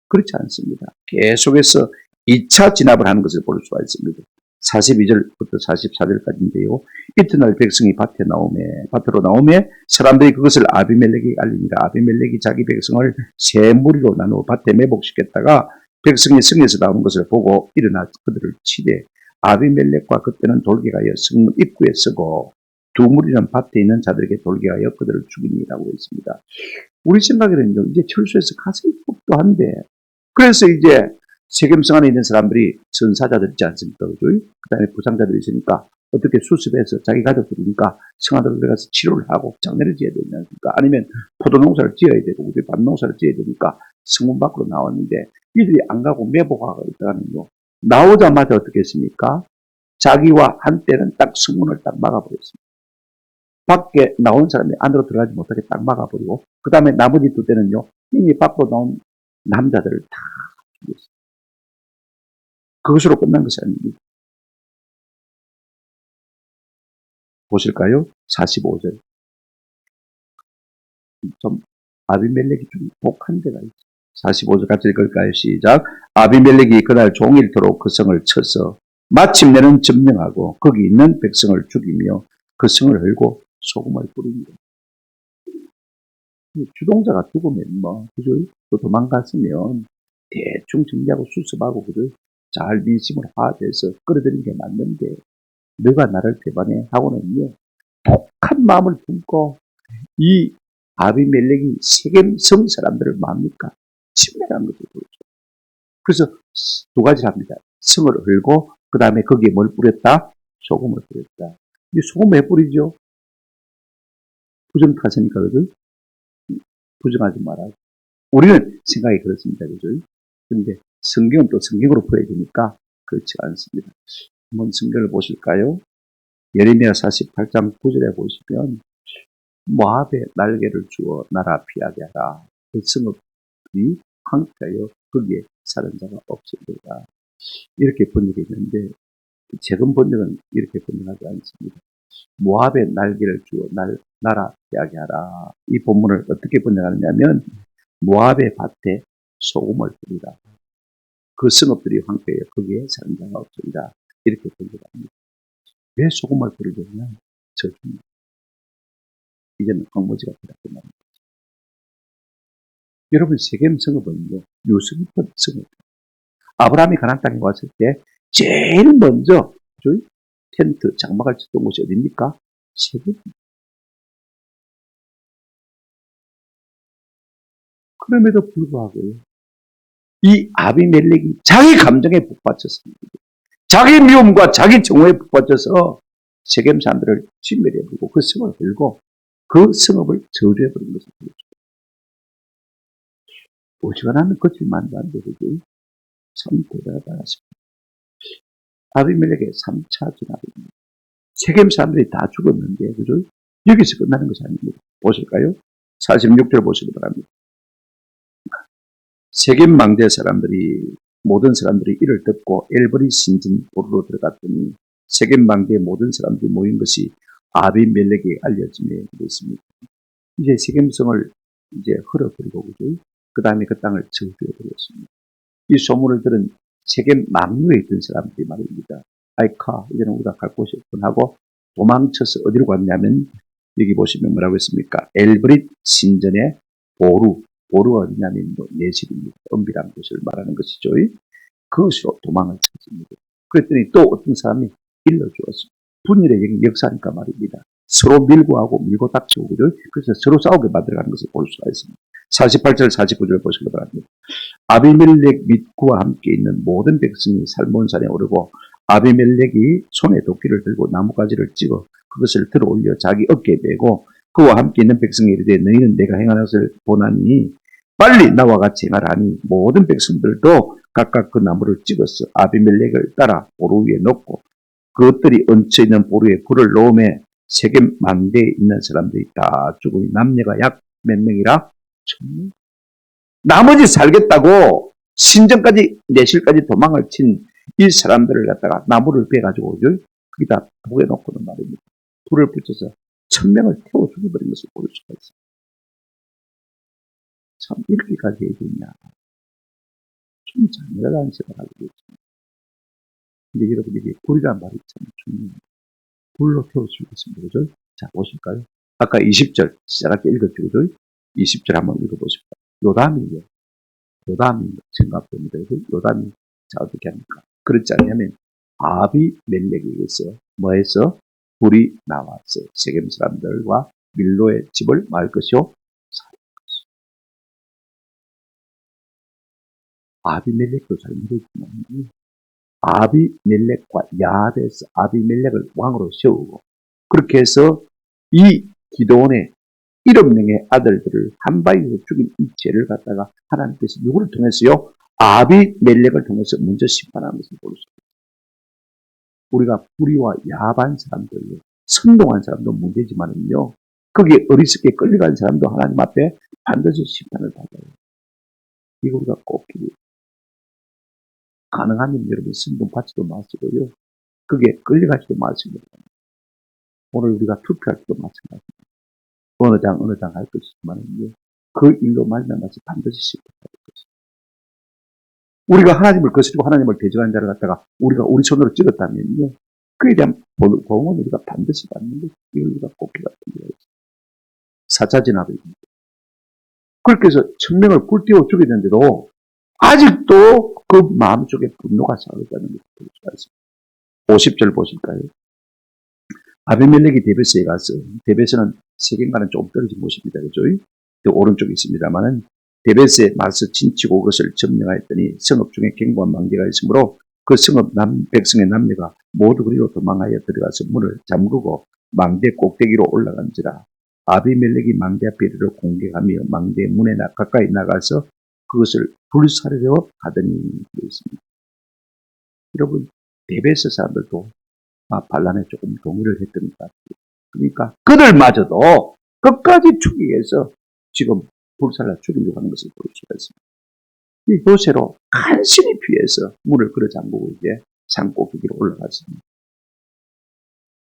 그렇지 않습니다. 계속해서 2차 진압을 하는 것을 볼 수가 있습니다. 42절부터 44절까지인데요. 이튿날 백성이 밭으로 나오매 사람들이 그것을 아비멜렉에게 알리니라. 아비멜렉이 자기 백성을 세 무리로 나누어 밭에 매복시켰다가 백성이 성에서 나오는 것을 보고 일어나 그들을 치되 아비멜렉과 그때는 돌격하여 성문 입구에 서고 두 무리는 밭에 있는 자들에게 돌격하여 그들을 죽이니라고 했습니다. 우리 생각에는 이제 철수해서 가슴이 섭도 한데 그래서 이제 세겜성 안에 있는 사람들이 전사자들 있지 않습니까? 그죠? 그 다음에 부상자들이 있으니까 어떻게 수습해서 자기 가족들이니까 성 안으로 들어가서 치료를 하고 장례를 지어야 되지 않습니까? 아니면 포도농사를 지어야 되고 우리 밭농사를 지어야 되니까 성문 밖으로 나왔는데 이들이 안 가고 매복하고 있다가는요. 나오자마자 어떻게 했습니까? 자기와 한때는 딱 성문을 딱 막아버렸습니다. 밖에 나온 사람이 안으로 들어가지 못하게 딱 막아버리고 그 다음에 나머지 두 때는요. 이미 밖으로 나온 남자들을 다 죽였습니다. 그것으로 끝난 것이 아닙니다. 보실까요? 45절. 좀 아비멜렉이 좀 독한 데가 있어요. 45절 같이 읽을까요? 시작. 아비멜렉이 그날 종일토록 그 성을 쳐서 마침내는 점령하고 거기 있는 백성을 죽이며 그 성을 헐고 소금을 뿌립니다. 주동자가 죽으면 뭐 그죠? 또 도망갔으면 대충 정리하고 수습하고 그죠? 잘 민심을 화합해서 끌어들이는 게 맞는데 너가 나를 배반해 하고는요 독한 마음을 품고 이 아비멜렉이 세겜 성 사람들을 뭡니까? 침멸한 것을 보여줘. 그래서 두 가지를 합니다. 성을 헐고 그 다음에 거기에 뭘 뿌렸다? 소금을 뿌렸다. 이 소금 왜 뿌리죠? 부정 타세니까 그죠? 부정하지 말아요. 우리는 생각이 그렇습니다. 그죠? 그런데 성경은 또 성경으로 풀어야 되니까 그렇지 않습니다. 한번 성경을 보실까요? 예레미야 48장 9절에 보시면 모압에 날개를 주어 나라 피하게 하라. 그 성읍들이 황폐하여 거기에 사는 자가 없으리라. 이렇게 번역이 있는데 최근 번역은 이렇게 번역하지 않습니다. 모압에 날개를 주어 나라 피하게 하라. 이 본문을 어떻게 번역하느냐면 모압의 밭에 소금을 뿌리라. 그 성읍들이 황폐하여 거기에 사는 자가 없으리라. 이렇게 번역합니다. 왜 소금을 뿌리느냐? 저주입니다. 이제는 황무지가 되었단 말입니다. 여러분 세겜 성읍은요 유서 깊은 성읍. 아브라함이 가나안 땅에 왔을 때 제일 먼저 텐트, 장막을 쳤던 곳이 어디입니까? 세겜. 그럼에도 불구하고 이 아비멜렉이 자기 감정에 북받쳤습니다. 자기 미움과 자기 정오에 북받쳐서 세겜 사람들을 진멸해버리고 그 성을 들고 그 성읍을 저주해버린 것을 보여줍니다. 오지간하면 거칠만도 안 되고 참 대단하다 싶습니다. 아비멜렉의 3차 진압입니다. 세겜 사람들이 다 죽었는데 그죠? 여기서 끝나는 것이 아닙니다. 보실까요? 46절 보시기 바랍니다. 세겜 망대 사람들이 모든 사람들이 이를 듣고 엘버리 신전 보루로 들어갔더니 세겜 망대의 모든 사람들이 모인 것이 아비멜렉에게 알려짐에 그랬습니다. 이제 세겜성을 이제 헐어버리고 그죠? 그 다음에 그 땅을 저주해버렸습니다. 이 소문을 들은 세겜 망루에 있던 사람들이 말입니다. 아이카 이제는 우리가 갈 곳이 없군 하고 도망쳐서 어디로 갔냐면 여기 보시면 뭐라고 했습니까? 엘브릿 신전의 보루가 어디냐면 예실입니다. 은비라는 곳을 말하는 것이죠. 그것으로 도망을 찾습니다. 그랬더니 또 어떤 사람이 일러주었습니다. 분열의 역사니까 말입니다. 서로 밀고 하고 밀고 닥치고 그래서 서로 싸우게 만들어가는 것을 볼 수가 있습니다. 48절 49절 보시기 바랍니다. 아비멜렉 및 그와 함께 있는 모든 백성이 살몬산에 오르고 아비멜렉이 손에 도끼를 들고 나뭇가지를 찍어 그것을 들어 올려 자기 어깨에 메고 그와 함께 있는 백성이 이르되 너희는 내가 행한 것을 보나니 빨리 나와 같이 행하라니 모든 백성들도 각각 그 나무를 찍어서 아비멜렉을 따라 보루 위에 놓고 그것들이 얹혀 있는 보루에 불을 놓음에 세겜 망대에 있는 사람들이 다 죽으니 남녀가 약 몇 명이라? 1000명. 나머지 살겠다고 신전까지 내실까지 도망을 친 이 사람들을 갖다가 나무를 베가지고 거기다 북에 놓고는 말입니다. 불을 붙여서 1000명을 태워 죽여버린 것을 볼 수가 있어요. 참 이렇게까지 해주냐. 좀 잔인하다는 생각을 하게 되죠. 근데 여러분 이게 불이란 말이 참 중요해요. 불로 태워 죽였습니다. 그죠? 자 보실까요? 아까 20절 시작할 때 읽었죠. 그죠? 20절 한번 읽어보십시오. 요담이 생각됩니다. 요담이 자 어떻게 합니까? 그렇지 않냐면 아비멜렉에게서 뭐해서 불이 나왔어. 세겜 사람들과 밀로의 집을 말 것이요. 아비멜렉도 잘못했지만 아비멜렉과 야베스 아비멜렉을 왕으로 세우고 그렇게 해서 이 기도원의 7명의 아들들을 한 방에서 죽인 이 죄를 갖다가 하나님께서 누구를 통해서요? 아비멜렉을 통해서 먼저 심판하는 것을 볼 수 있습니다. 우리가 불의와 야반 사람들, 선동한 사람도 문제지만은요, 거기에 어리석게 끌려간 사람도 하나님 앞에 반드시 심판을 받아요. 이거 우리가 꼭 기도해요. 가능하면 여러분 선동 받지도 마시고요. 거기에 끌려가지도 마시고 오늘 우리가 투표할 때도 마찬가지입니다. 어느 당 할 것이지만은요, 그 일로 말미암아서 반드시 심판할 것입니다. 우리가 하나님을 거스리고 하나님을 대적하는 자를 갖다가 우리가 우리 손으로 찍었다면요, 그에 대한 보응은 우리가 반드시 받는 것이 이걸 우리가 꼭 기억해야 됩니다. 4차 진압입니다. 그렇게 해서 1000명을 불태워 죽였는데도 아직도 그 마음속에 분노가 살아있다는 것을 볼 수가 있습니다. 50절 보실까요? 아비멜렉이 데베스에 가서, 데베스는 세겜과는 조금 떨어진 곳입니다. 그죠? 오른쪽에 있습니다만은, 데베스에 맞서 진치고 그것을 점령하였더니 성읍 중에 견고한 망대가 있으므로 그 성읍 백성의 남녀가 모두 그리로 도망하여 들어가서 문을 잠그고 망대 꼭대기로 올라간지라. 아비멜렉이 망대 앞에 이르러 공격하며 망대 문에 가까이 나가서 그것을 불사르려 하더니 있습니다. 여러분, 데베스 사람들도 반란에 조금 동의를 했던 것 같아요. 그러니까 그들마저도 끝까지 죽이기 위해서 지금 불살라 죽이려고 하는 것을 볼 수가 있습니다. 이 요새로 간신히 피해서 문을 걸어 잠그고 이제 산꼭대기로 올라갔습니다.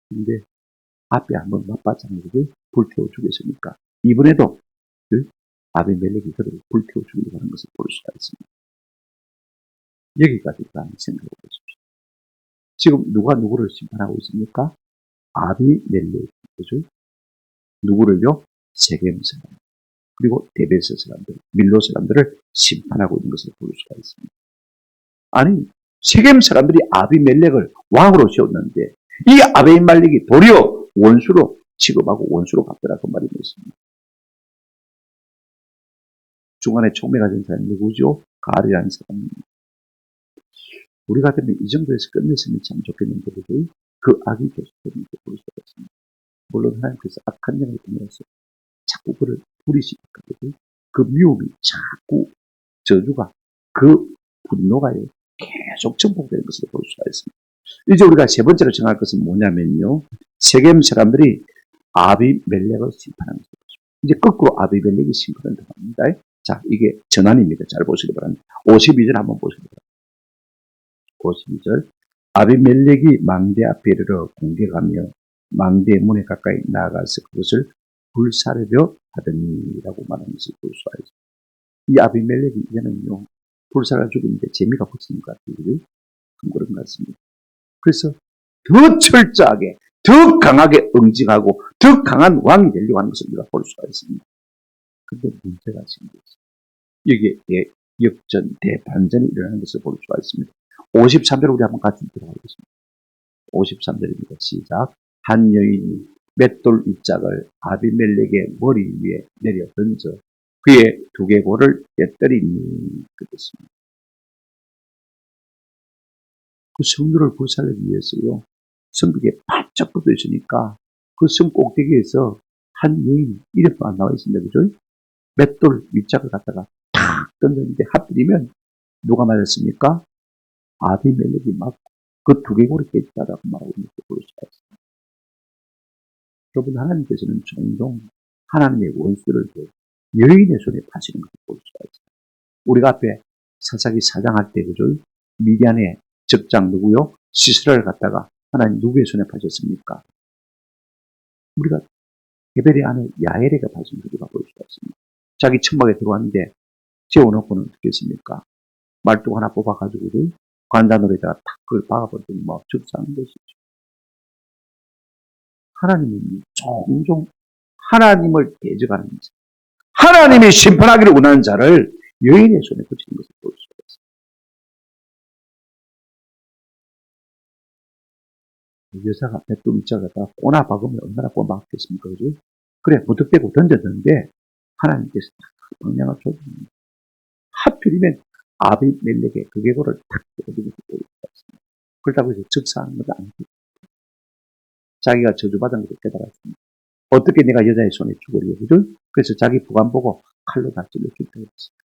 근데 앞에 한번 맞바짝을 불태워 죽였으니까 이번에도 아비멜렉이 그를 불태워 죽이려고 하는 것을 볼 수가 있습니다. 여기까지 한번 생각해 보십시오. 지금 누가 누구를 심판하고 있습니까? 아비멜렉, 그죠? 누구를요? 세겜 사람, 그리고 데베스 사람들, 밀로 사람들을 심판하고 있는 것을 볼 수가 있습니다. 아니, 세겜 사람들이 아비멜렉을 왕으로 세웠는데 이 아비멜렉이 도리어 원수로 취급하고 원수로 갚더라 그 말이 있습니다. 중간에 총매가 된 사람이 누구죠? 가알이라는 사람입니다. 우리 같으면 이 정도에서 끝냈으면 참 좋겠는데 그 악이 계속되는 걸 볼 수가 있습니다. 물론 하나님께서 악한 영을 통해서 자꾸 그를 부리시니까 그 미움이 자꾸 저주가 그 분노가 계속 정복되는 것을 볼 수가 있습니다. 이제 우리가 세 번째로 정할 것은 뭐냐면요. 세겜 사람들이 아비멜렉을 심판하는 것이죠. 이제 거꾸로 아비멜렉이 심판을 당합니다. 자, 이게 전환입니다. 잘 보시기 바랍니다. 52절 한번 보시기 바랍니다. 52절 아비멜렉이 망대 앞에 이르러 공격하며 망대의 문에 가까이 나아가서 그것을 불사르려 하더니라고 말하는 것을 볼 수가 있습니다. 이 아비멜렉이 이제는요 불사를 죽이는데 재미가 붙이는 것 같아요. 그런 것 같습니다. 그래서 더 철저하게 더 강하게 응징하고 더 강한 왕이 되려고 하는 것을 우리가 볼 수가 있습니다. 그런데 문제가 생겼어요. 여기에 역전 대반전이 일어나는 것을 볼 수가 있습니다. 53절 우리 한번 같이 들어가겠습니다. 53절입니다. 시작. 한 여인이 맷돌 입작을 아비멜렉의 머리 위에 내려 던져 그의 두개골을 깨뜨리니 그랬습니다. 그 성도를 불살르기 위해서요. 성벽에 바짝 붙어 있으니까 그 성 꼭대기에서 한 여인 이름도 안 나와 있습니다. 그죠? 맷돌 입작을 갖다가 탁 던졌는데 하필이면 누가 맞았습니까? 아비멜렉이 맞고 그 두개골이 깨졌다라고 말하고 있는 것을 볼 수가 있습니다. 여러분 하나님께서는 종종 하나님의 원수를 여인의 손에 파시는 것을 볼 수가 있습니다. 우리가 앞에 사사기 4장 할 때 그죠? 미디안의 적장 누구요? 시스라를 갖다가 하나님 누구의 손에 파셨습니까? 우리가 게벨의 아내 야엘에게 파신 것을 볼 수가 있습니다. 자기 천막에 들어왔는데 재워놓고는 어떻게 했습니까? 말뚝 하나 뽑아가지고 관단으로다가 탁 그걸 박아버리더니 뭐 죽사는 것이죠. 하나님은 종종 하나님을 대적하는 자, 하나님이 심판하기를 원하는 자를 여인의 손에 붙이는 것을 볼 수가 있습니다. 여자가 뱃도 밑자가다가 꼬나 박으면 얼마나 꼬박겠습니까? 그죠? 그래, 무턱대고 던졌는데 하나님께서 딱 방향을 줬습니다. 하필이면 아비멜렉의 그 계보를 탁 때려주는 것을 볼 수가 있습니다. 그렇다고 해서 즉사하는 것도 아니고 자기가 저주받은 것을 깨달았습니다. 어떻게 내가 여자의 손에 죽으려 그죠? 그래서 자기 부관 보고 칼로 다 찔러 죽게 했습니다.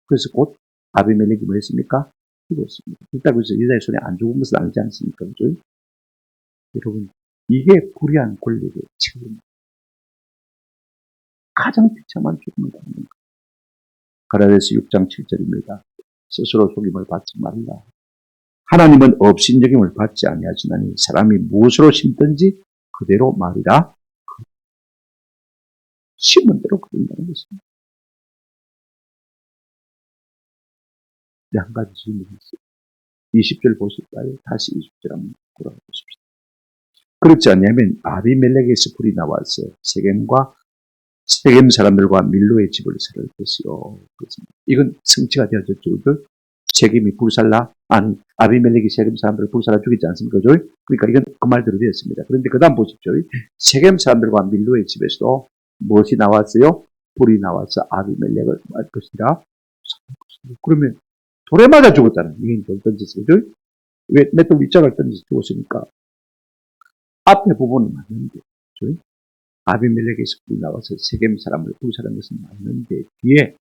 그래서 곧 아비멜렉이 뭐 했습니까? 죽었습니다. 그렇다고 해서 여자의 손에 안 죽은 것을 알지 않습니까? 그죠? 여러분, 이게 불의한 권력의 책임입니다. 가장 비참한 죽음을 받는 것. 가라데스 6장 7절입니다. 스스로 속임을 받지 말라. 하나님은 업신여김을 받지 아니하시나니 사람이 무엇으로 심든지 그대로 말이라. 심은 대로 그런다는 것입니다. 한 가지 질문이 있어요. 20절 보실까요? 다시 20절 한번 돌아보십시오. 그렇지 않냐면 아비멜렉에서 불이 나와서 세겜 사람들과 밀로의 집을 살을 것이요. 이건 성취가 되어졌죠. 세겜이 불살라, 아니 아비멜렉이 세겜 사람들을 불살라 죽이지 않습니까? 그러니까 이건 그 말대로 되었습니다. 그런데 그 다음 보십시오. 세겜 사람들과 밀로의 집에서도 무엇이 나왔어요? 불이 나와서 아비멜렉을 말 것이라. 그러면 돌에 맞아 죽었잖아요. 이게 돌 던졌어요. 왜 맷돌 윗자를 던져서 죽었으니까 앞에 부분은 맞는데 아비멜렉에서 불이 나와서 세겜 사람을 불살한 것은 맞는데 뒤에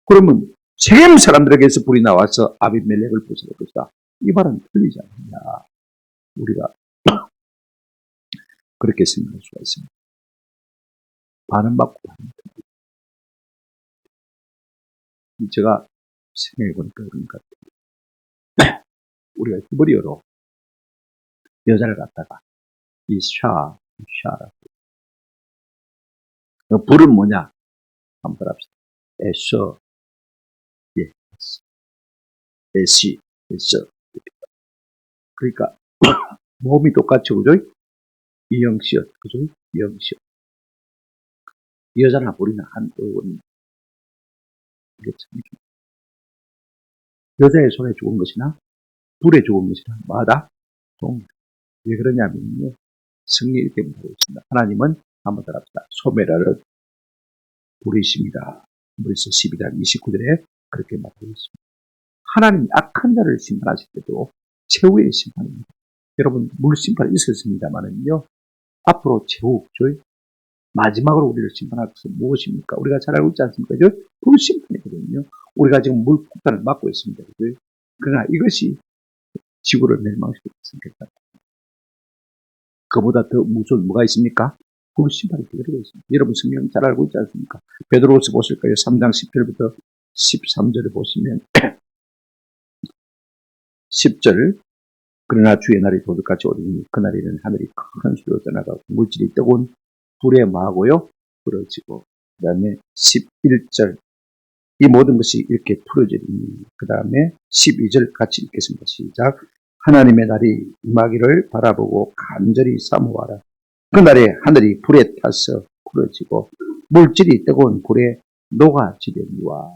그러면 세겜 사람들에게서 불이 나와서 아비멜렉을 불살할 것이다. 이 말은 틀리지 않느냐. 우리가 그렇게 생각할 수가 있습니다. 반은 맞고 반은 틀리죠. 제가 생각해 보니까 그런 것 같아요. 우리가 히브리어로 여자를 갖다가 샤라고. 불은 뭐냐? 한번 따라합시다. 에서, 예, 에시, 에서. 그러니까 몸이 똑같죠, 그죠? 이형시옷, 그죠? 이형시옷. 여자나 불이나 한 의원. 이게 참 여자의 손에 죽은 것이나 불에 죽은 것이나 마다 동일합니다. 왜 그러냐면요. 성경이 이렇게 말하고 있습니다. 하나님은 한번 더 합시다. 소멸하는 불이십니다. 그래서 12장 29절에 그렇게 말하고 있습니다. 하나님이 악한 자를 심판하실 때도 최후의 심판입니다. 여러분 물심판이 있었습니다만은요. 앞으로 최후 없죠. 마지막으로 우리를 심판할 것은 무엇입니까? 우리가 잘 알고 있지 않습니까? 불심판이거든요. 우리가 지금 물폭탄을 맞고 있습니다. 그러나 이것이 지구를 멸망시킬 것입니다. 그보다 더 무서운 뭐가 있습니까? 불심판이 기다리고 있습니다. 여러분 성경 잘 알고 있지 않습니까? 베드로후서 보실까요? 3장 10절부터 13절을 보시면 10절 그러나 주의 날이 도둑같이 오리니 그날에는 하늘이 큰 소리로 떠나가고 물질이 뜨거운 불에 마하고요 부러지고 그 다음에 11절 이 모든 것이 이렇게 풀어지니 그 다음에 12절 같이 읽겠습니다. 시작. 하나님의 날이 임하기를 바라보고 간절히 사모하라. 그날에 하늘이 불에 타서 풀어지고 물질이 뜨거운 불에 녹아지려니와.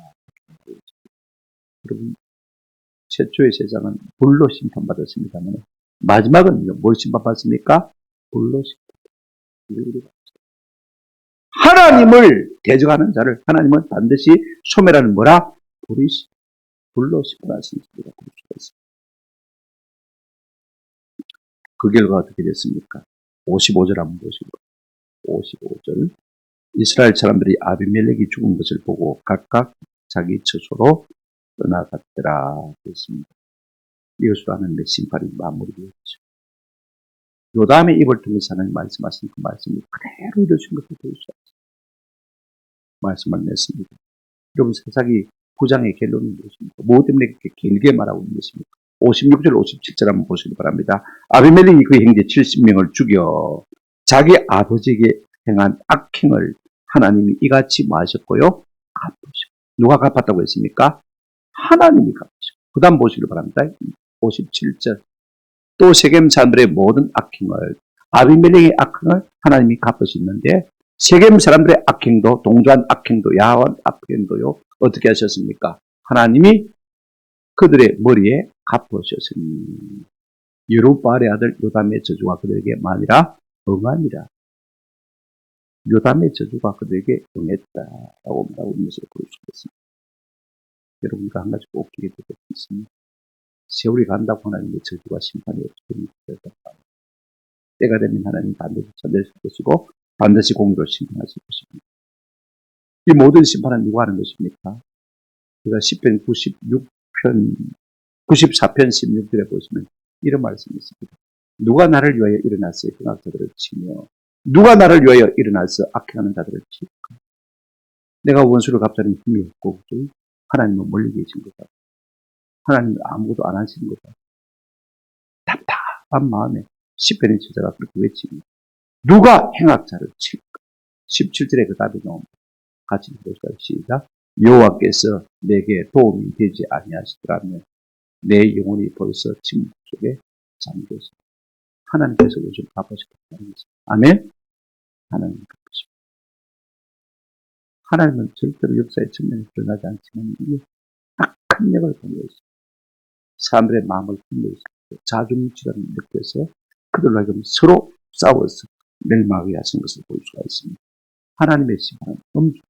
여러분 최초의 세상은 불로 심판받았습니다만 마지막은 뭘 심판받습니까? 불로 심판받습니다. 하나님을 대적하는 자를 하나님은 반드시 소멸하는 뭐라? 불로 심판하시는 자리가 볼 수가 있습니다. 그 결과 어떻게 됐습니까? 55절 한번 보시고 55절 이스라엘 사람들이 아비멜렉이 죽은 것을 보고 각각 자기 처소로 떠나갔더라 했습니다. 이것으로 하나님의 심판이 마무리되었죠. 요담의 입을 통해서 하나님 말씀하신 그 말씀이 그대로 이루어진 것을 볼 수 있습니다. 말씀을 냈습니다. 여러분 세상이 9장의 결론이 무엇입니까? 뭐 때문에 이렇게 길게 말하고 있는 것입니까? 56절 57절 한번 보시기 바랍니다. 아비멜렉이 그 형제 70명을 죽여 자기 아버지에게 행한 악행을 하나님이 이같이 마셨고요. 갚으시고. 누가 갚았다고 했습니까? 하나님이 갚으시고. 그 다음 보시기 바랍니다. 57절 또 세겜 사람들의 모든 악행을 아비멜렉의 악행을 하나님이 갚으셨는데 세겜 사람들의 악행도 동조한 악행도 야한 악행도요. 어떻게 하셨습니까? 하나님이 그들의 머리에 갚으셨으니 여룹바알의 아들 요담의 저주가 그들에게 많이라 응하니라. 요담의 저주가 그들에게 응했다라고 말하고 있는 것을 볼 수가 있습니다. 여러분과 한 가지 꼭 기억해 두고 있습니다. 세월이 간다고 하나님의 저주와 심판이 없습니다. 때가 되면 하나님 반드시 찾으실 것이고 반드시 공의로 심판하실 것입니다. 이 모든 심판은 누가 하는 것입니까? 우리가 10편 96편 94편 16절에 보시면 이런 말씀이 있습니다. 누가 나를 위하여 일어나서 행악한 자들을 치며 누가 나를 위하여 일어나서 악행하는 자들을 칠까? 내가 원수를 갚자는 힘이 없고 하나님은 멀리 계신 거다. 하나님은 아무것도 안 하시는 거다. 답답한 마음에 시편의 저자가 그렇게 외칩니다. 누가 행악자를 칠까? 17절에 그 답이 나옵니다. 같이 읽을까요? 시작. 여호와께서 내게 도움이 되지 아니하시더라면 내 영혼이 벌써 침묵 속에 잠겼어. 하나님께서 요즘 갚으시겠다는 것입니다. 아멘? 하나님 갚으십니다. 하나님은 절대로 역사의 측면에 드러나지 않지만 이게 악한 역을 보내고 있습니다. 사람들의 마음을 흔들고 있습니다. 자중질환을 느껴서 그들로 하여금 서로 싸워서 멸망하게 하신 것을 볼 수가 있습니다. 하나님의 심판은 엄중합니다.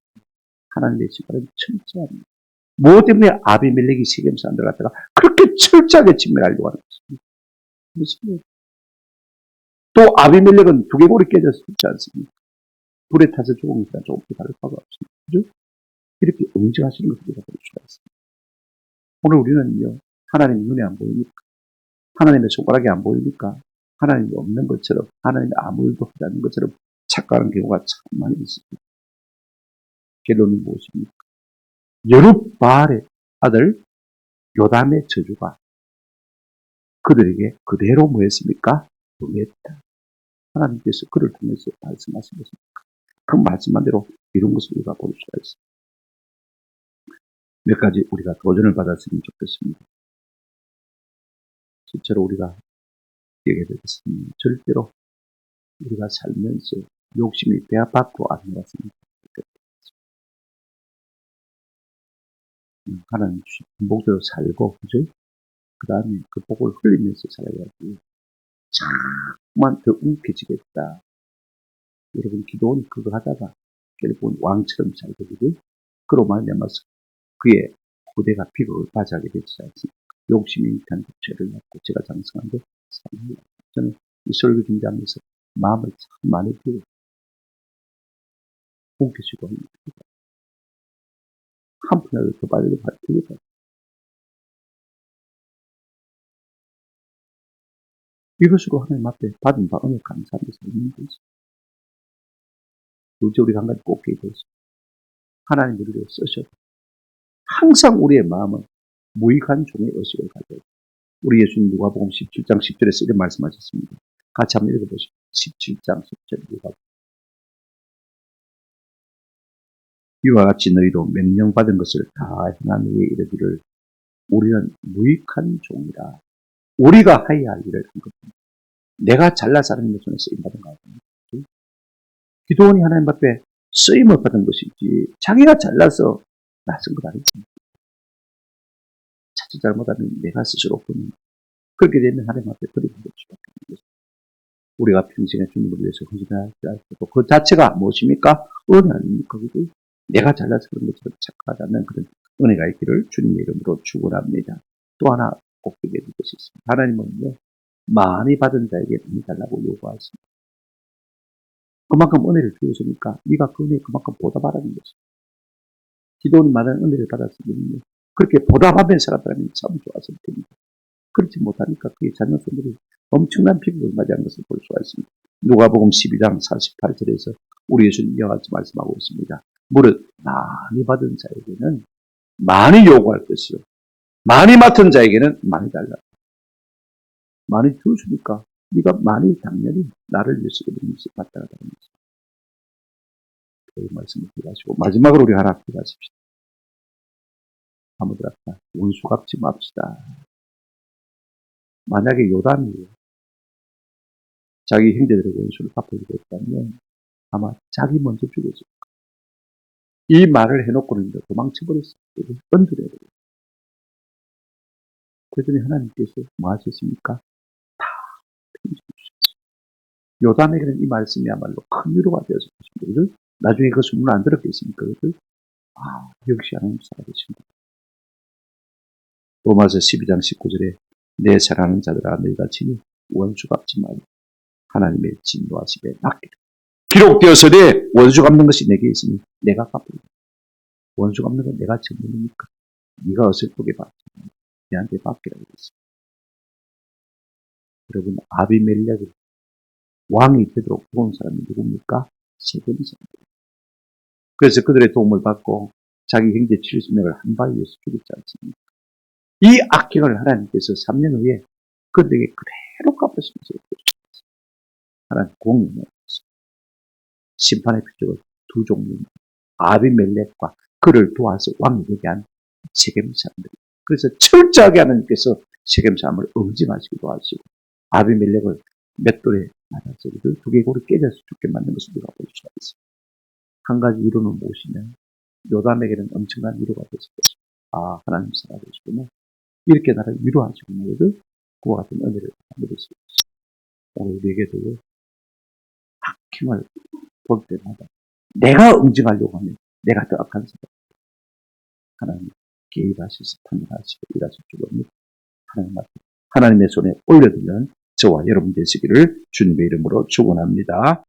하나님의 심판은 철저합니다. 뭐 때문에 아비멜렉이 세겜 사람들 갖다가 그렇게 철저하게 진멸하려고 하는 것입니다. 또 아비멜렉은 두개골이 깨져서 죽지 않습니까? 불에 타서 죽은 것이나 조금 다를 바가 없습니다. 그죠? 이렇게 응징하시는 것을 우리가 볼 수가 있습니다. 오늘 우리는요, 하나님 눈에 안 보이니까, 하나님의 손가락이 안 보이니까, 하나님이 없는 것처럼, 하나님이 아무 일도 하지 않는 것처럼 착각하는 경우가 참 많이 있습니다. 결론이 무엇입니까? 여룹바알의 아들 요담의 저주가 그들에게 그대로 뭐였습니까? 응했다. 하나님께서 그를 통해서 말씀하신 것입니다. 그 말씀한 대로 이룬 것을 우리가 볼 수가 있습니다. 몇 가지 우리가 도전을 받았으면 좋겠습니다. 실제로 우리가 기억해야 되겠습니다. 절대로 우리가 살면서 욕심이 배 앞으로 안 나갔습니다. 하나님 주신 복대로 살고, 그죠? 그 다음에 그 복을 흘리면서 살아야지. 자꾸만 더 움켜쥐겠다. 여러분, 기도는 그거 하다가 결국은 왕처럼 살거든요. 그로 말미암아서 그의 후대가 비극을 맞이하게 되지 않습니까? 욕심이 익한 죄를 낳고 제가 장성한데 사랑을 낳고. 저는 이 설교 준비하면서 마음을 참 많이 움켜쥐고 합니다. 한 푼이라도 더 빨리 받으니까. 이것으로 하나님 앞에 받은 바 은혜 감사하면서 있는 거죠. 둘째, 우리가 한 가지 꼭 기도했습니다. 하나님 우리를 쓰셔도 항상 우리의 마음은 무익한 종의 의식을 가져요. 우리 예수님 누가복음 17장 10절에서 이런 말씀하셨습니다. 같이 한번 읽어보시죠. 17장 10절 누가복음. 이와 같이 너희도 명령받은 것을 다 행한 후에 이르기를 우리는 무익한 종이라. 우리가 하여야 할 일을 한 겁니다. 내가 잘나서 하는 손에 쓰임받은 거 아닙니까? 기도원이 하나님 앞에 쓰임을 받은 것이지 자기가 잘나서 나선 것 아니지. 자칫 잘못하면 내가 스스로 보는 그렇게 되면 하나님 앞에 버리는 수밖에 없는 것입니다. 우리가 평생에 주님을 위해서 헌신할 때 그 자체가 무엇입니까? 은혜 아닙니까? 내가 잘나서 그런 것처럼 착각하지 않는 그런 은혜가 있기를 주님의 이름으로 축원합니다. 또 하나 꼭 기대할 것이 있습니다. 하나님은요, 많이 받은 자에게 많이 달라고 요구하십니다. 그만큼 은혜를 주셨으니까 네가 그 은혜에 그만큼 보답하라는 것입니다. 기도는 많은 은혜를 받았으면요, 그렇게 보답하면 살았다면 참 좋았을 텐데 그렇지 못하니까 그의 자녀들이 엄청난 비극을 맞이한 것을 볼 수가 있습니다. 누가복음 12장 48절에서 우리 예수님 이와 같이 말씀하고 있습니다. 무릇 많이 받은 자에게는 많이 요구할 것이요 많이 맡은 자에게는 많이 달라. 많이 주시니까 네가 많이 당연히 나를 위해서 이름을 받다가 다는 것입니다. 그 말씀을 기도하시고 마지막으로 우리 하나 기도하십시다. 아무들 앞에 원수 갚지 맙시다. 만약에 요담이 자기 형제들의 원수를 갚아주고 있다면 아마 자기 먼저 죽었을 거예요. 이 말을 해놓고는 도망쳐버렸어요. 던져버려요. 그랬더니 하나님께서 뭐 하셨습니까? 다 편집해주셨어요. 요담에게는 이 말씀이야말로 큰 위로가 되어서 것입니다. 나중에 그 소문 안 들었겠습니까? 역시 하나님 살아계십니다. 로마서 12장 19절에 내 사랑하는 자들아 너희가 친히 원수 갚지 말고 하나님의 진노하심에 맡기라. 기록되었으되 원수 갚는 것이 내게 있으니 내가 갚으리라. 원수 갚는 건 내가 전문이니까 네가 어설프게 받지 말고 내한테 맡기라고 했습니다. 여러분, 아비멜렉이 왕이 되도록 도운 사람이 누굽니까? 세겜 사람들. 그래서 그들의 도움을 받고 자기 형제 70명을 한 바에 위해서 죽였지 않습니까? 이 악행을 하나님께서 3년 후에 그들에게 그대로 갚으시면서 하나님 공의는 심판의 표적을 두 종류입니다. 아비멜렉과 그를 도와서 왕이 되게 한 세겜 사람들. 그래서 철저하게 하나님께서 세겜 사람을 응징하시기도 하시고 아비멜렉을 맷돌에 맞아서 두개골이 깨져서 죽게 만든 것을 우리가 볼 수가 있습니다. 한 가지 위로는 무엇이냐? 요담에게는 엄청난 위로가 됐을 것입니다. 하나님 살아계시구나. 이렇게 나를 위로하시구나. 그와 같은 은혜를 받을 수 있습니다. 오늘 우리에게도 악행을 볼 때마다 내가 응징하려고 하면 내가 더 악한 사람. 하나님 개입하셔서 판단하시고 일하실 줄 압니다. 하나님의 손에 올려두면 저와 여러분 되시기를 주님의 이름으로 축원합니다.